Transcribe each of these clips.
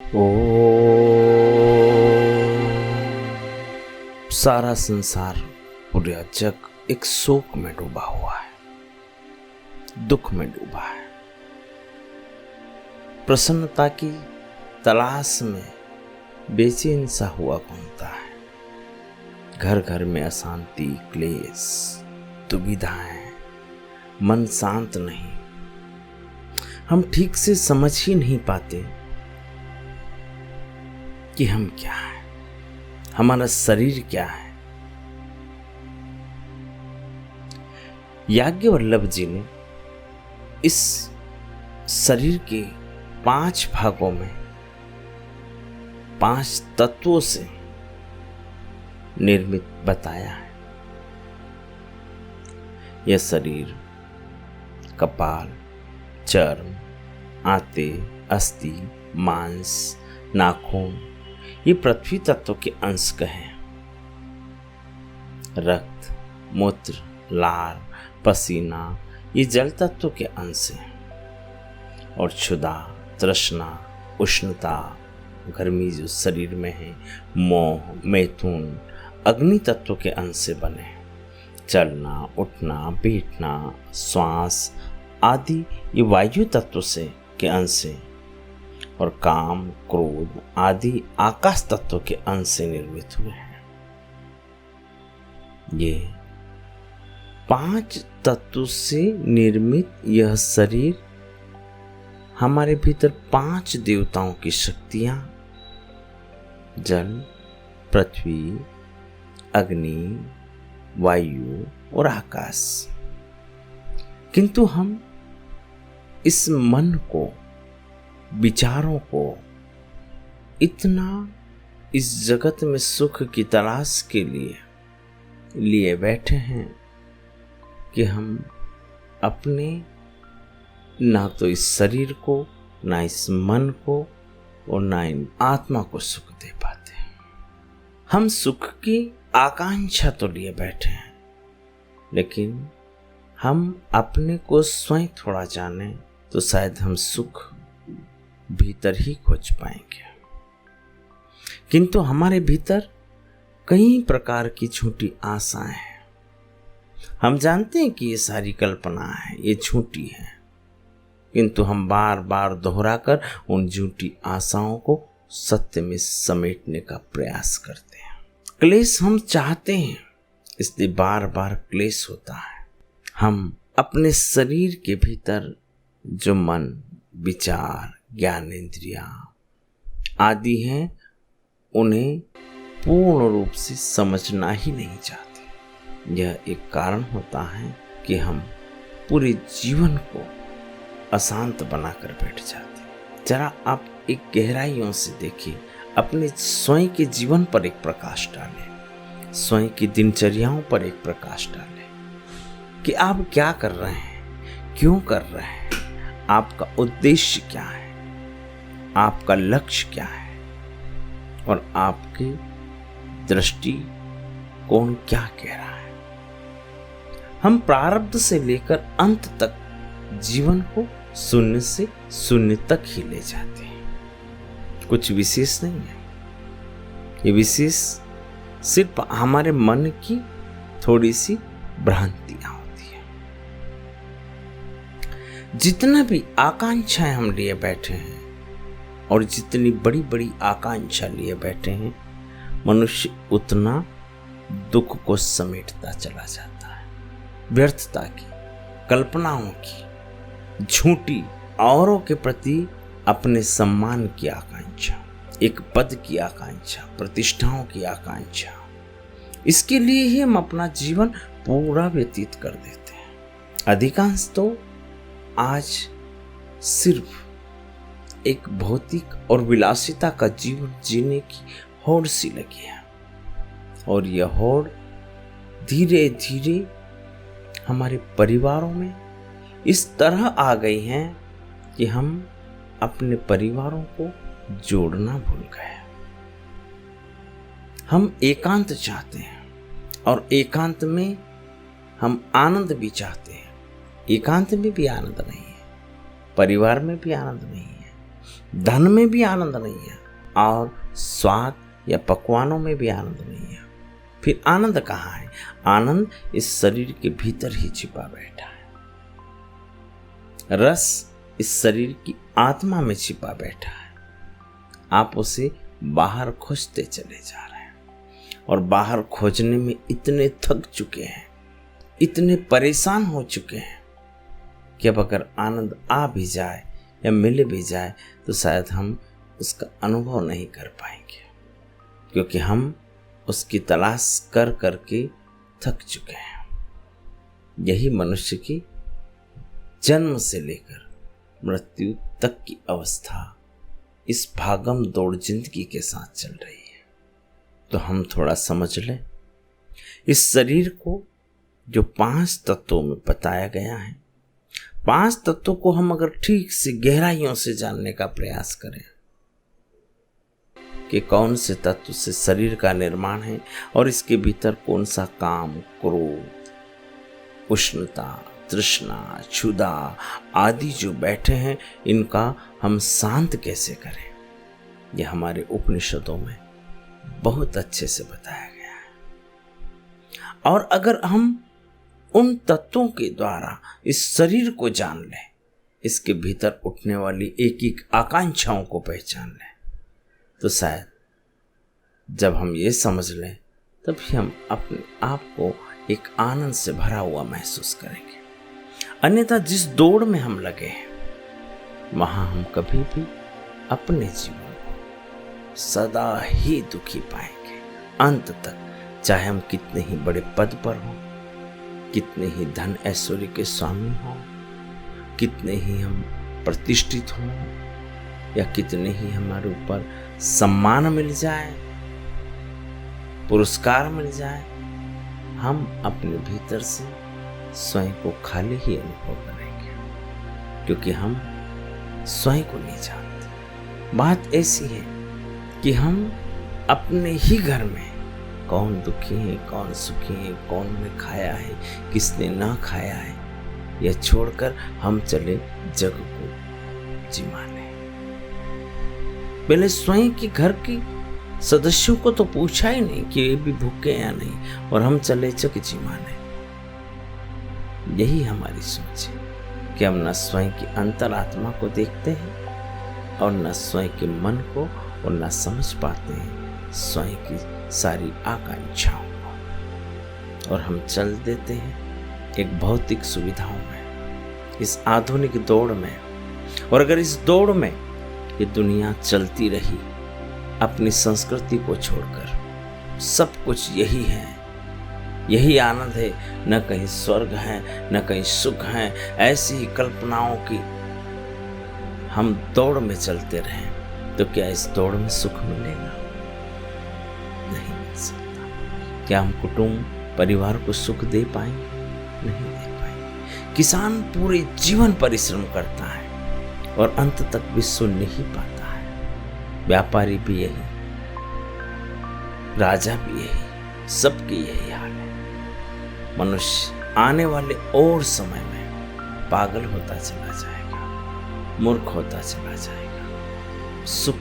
ओ सारा संसार, पूरा जग एक शोक में डूबा हुआ है, दुख में डूबा है। प्रसन्नता की तलाश में बेचैन सा हुआ घूमता है। घर घर में अशांति, क्लेश, दुविधाएं, मन शांत नहीं। हम ठीक से समझ ही नहीं पाते कि हम क्या है, हमारा शरीर क्या है। याज्ञवल्लभ जी ने इस शरीर के 5 भागों में 5 तत्वों से निर्मित बताया है। यह शरीर कपाल, चर्म, आंतें, अस्थि, मांस, नाखून ये पृथ्वी तत्व के अंश हैं। रक्त, मूत्र, लार, पसीना ये जल तत्व के अंश हैं। और क्षुधा, तृष्णा, उष्णता, गर्मी जो शरीर में है, मोह, मैथुन अग्नि तत्व के अंश से बने। चलना, उठना, बैठना, श्वास आदि ये वायु तत्व से के अंश हैं। और काम, क्रोध आदि आकाश तत्व के अंश से निर्मित हुए हैं। ये 5 तत्व से निर्मित यह शरीर हमारे भीतर 5 देवताओं की शक्तियां जल, पृथ्वी, अग्नि, वायु और आकाश। किंतु हम इस मन को, विचारों को इतना इस जगत में सुख की तलाश के लिए बैठे हैं कि हम अपने ना तो इस शरीर को, ना इस मन को और ना इन आत्मा को सुख दे पाते। हम सुख की आकांक्षा तो लिए बैठे हैं, लेकिन हम अपने को स्वयं थोड़ा जाने तो शायद हम सुख भीतर ही खोज पाएंगे। किंतु हमारे भीतर कई प्रकार की झूठी आशाएं हैं। हम जानते हैं कि ये सारी कल्पना है, ये झूठी है, किंतु हम बार बार दोहराकर उन झूठी आशाओं को सत्य में समेटने का प्रयास करते हैं। क्लेश हम चाहते हैं, इसलिए बार बार क्लेश होता है। हम अपने शरीर के भीतर जो मन, विचार, ज्ञानेंद्रियां आदि हैं, उन्हें पूर्ण रूप से समझना ही नहीं चाहते। यह एक कारण होता है कि हम पूरे जीवन को अशांत बनाकर बैठ जाते। जरा आप एक गहराइयों से देखिए, अपने स्वयं के जीवन पर एक प्रकाश डालें, स्वयं की दिनचर्याओं पर एक प्रकाश डालें कि आप क्या कर रहे हैं, क्यों कर रहे हैं, आपका उद्देश्य क्या है, आपका लक्ष्य क्या है और आपकी दृष्टि कौन क्या कह रहा है। हम प्रारब्ध से लेकर अंत तक जीवन को शून्य से शून्य तक ही ले जाते हैं। कुछ विशेष नहीं है। ये विशेष सिर्फ हमारे मन की थोड़ी सी भ्रांतियां होती है। जितना भी आकांक्षाएं हम लिए बैठे हैं और जितनी बड़ी बड़ी आकांक्षा लिए बैठे हैं, मनुष्य उतना दुख को समेटता चला जाता है। व्यर्थता की, कल्पनाओं की, झूठी औरों के प्रति अपने सम्मान की आकांक्षा, एक पद की आकांक्षा, प्रतिष्ठाओं की आकांक्षा, इसके लिए ही हम अपना जीवन पूरा व्यतीत कर देते हैं। अधिकांश तो आज सिर्फ एक भौतिक और विलासिता का जीवन जीने की होड़ सी लगी है। और यह होड़ धीरे धीरे हमारे परिवारों में इस तरह आ गई है कि हम अपने परिवारों को जोड़ना भूल गए। हम एकांत चाहते हैं और एकांत में हम आनंद भी चाहते हैं। एकांत में भी आनंद नहीं है, परिवार में भी आनंद नहीं है, धन में भी आनंद नहीं है और स्वाद या पकवानों में भी आनंद नहीं है। फिर आनंद कहाँ है? आनंद इस शरीर के भीतर ही छिपा बैठा है। रस इस शरीर की आत्मा में छिपा बैठा है। आप उसे बाहर खोजते चले जा रहे हैं और बाहर खोजने में इतने थक चुके हैं, इतने परेशान हो चुके हैं कि अब अगर आनंद आ भी जाए या मिल भी जाए तो शायद हम उसका अनुभव नहीं कर पाएंगे, क्योंकि हम उसकी तलाश कर करके थक चुके हैं। यही मनुष्य की जन्म से लेकर मृत्यु तक की अवस्था इस भागम दौड़ जिंदगी के साथ चल रही है। तो हम थोड़ा समझ लें इस शरीर को जो 5 तत्वों में बताया गया है। 5 तत्वों को हम अगर ठीक से गहराइयों से जानने का प्रयास करें कि कौन से तत्व से शरीर का निर्माण है और इसके भीतर कौन सा काम, क्रोध, उष्णता, तृष्णा, क्षुधा आदि जो बैठे हैं, इनका हम शांत कैसे करें, यह हमारे उपनिषदों में बहुत अच्छे से बताया गया है। और अगर हम उन तत्वों के द्वारा इस शरीर को जान लें, इसके भीतर उठने वाली एक एक आकांक्षाओं को पहचान लें, तो शायद जब हम ये समझ लें तभी हम अपने आप को एक आनंद से भरा हुआ महसूस करेंगे। अन्यथा जिस दौड़ में हम लगे हैं वहां हम कभी भी अपने जीवन को सदा ही दुखी पाएंगे अंत तक, चाहे हम कितने ही बड़े पद पर हों, कितने ही धन ऐश्वर्य के स्वामी हों, कितने ही हम प्रतिष्ठित हों, या कितने ही हमारे ऊपर सम्मान मिल जाए, पुरस्कार मिल जाए, हम अपने भीतर से स्वयं को खाली ही अनुभव करेंगे, क्योंकि हम स्वयं को नहीं जानते। बात ऐसी है कि हम अपने ही घर में कौन दुखी है, कौन सुखी है, कौन ने खाया है, किसने ना खाया है, यह छोड़कर हम चले जग को जिमाने। पहले स्वयं के घर के सदस्यों को तो पूछा ही नहीं कि ये भी भूखे या नहीं, और हम चले जग जिमाने। यही हमारी सोच है कि हम न स्वयं की अंतरात्मा को देखते हैं और न स्वयं के मन को, और न समझ पाते हैं स्वयं की सारी आकांक्षाओं को, और हम चल देते हैं एक भौतिक सुविधाओं में, इस आधुनिक दौड़ में। और अगर इस दौड़ में ये दुनिया चलती रही अपनी संस्कृति को छोड़कर, सब कुछ यही है, यही आनंद है, न कहीं स्वर्ग है न कहीं सुख है, ऐसी ही कल्पनाओं की हम दौड़ में चलते रहें, तो क्या इस दौड़ में सुख मिलेगा? नहीं मिल सकता। क्या हम कुटुंब परिवार को सुख दे पाएंगे? नहीं दे पाएंगे। किसान पूरे जीवन परिश्रम करता है और अंत तक भी सुन नहीं पाता है। व्यापारी भी यही, राजा भी यही, सबकी यही हाल है। मनुष्य आने वाले और समय में पागल होता चला जाएगा, मूर्ख होता चला जाएगा, सुख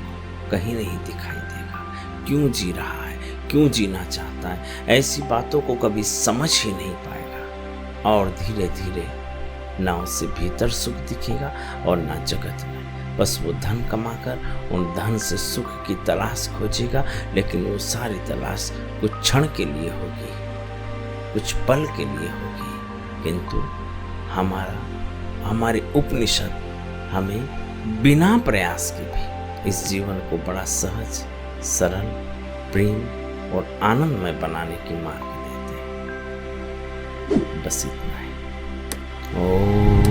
कहीं नहीं दिखाई देगा। क्यों जी रहा है, क्यों जीना चाहता है, ऐसी बातों को कभी समझ ही नहीं पाएगा, और धीरे धीरे ना उसे भीतर सुख दिखेगा और ना जगत में। बस वो धन कमाकर उन धन से सुख की तलाश खोजेगा, लेकिन वो सारी तलाश कुछ क्षण के लिए होगी, कुछ पल के लिए होगी। किंतु हमारे उपनिषद हमें बिना प्रयास के भी इस जीवन को बड़ा सहज, सरल, प्रेम और आनंदमय बनाने की मार्ग देते हैं। बस इतना ही। ओम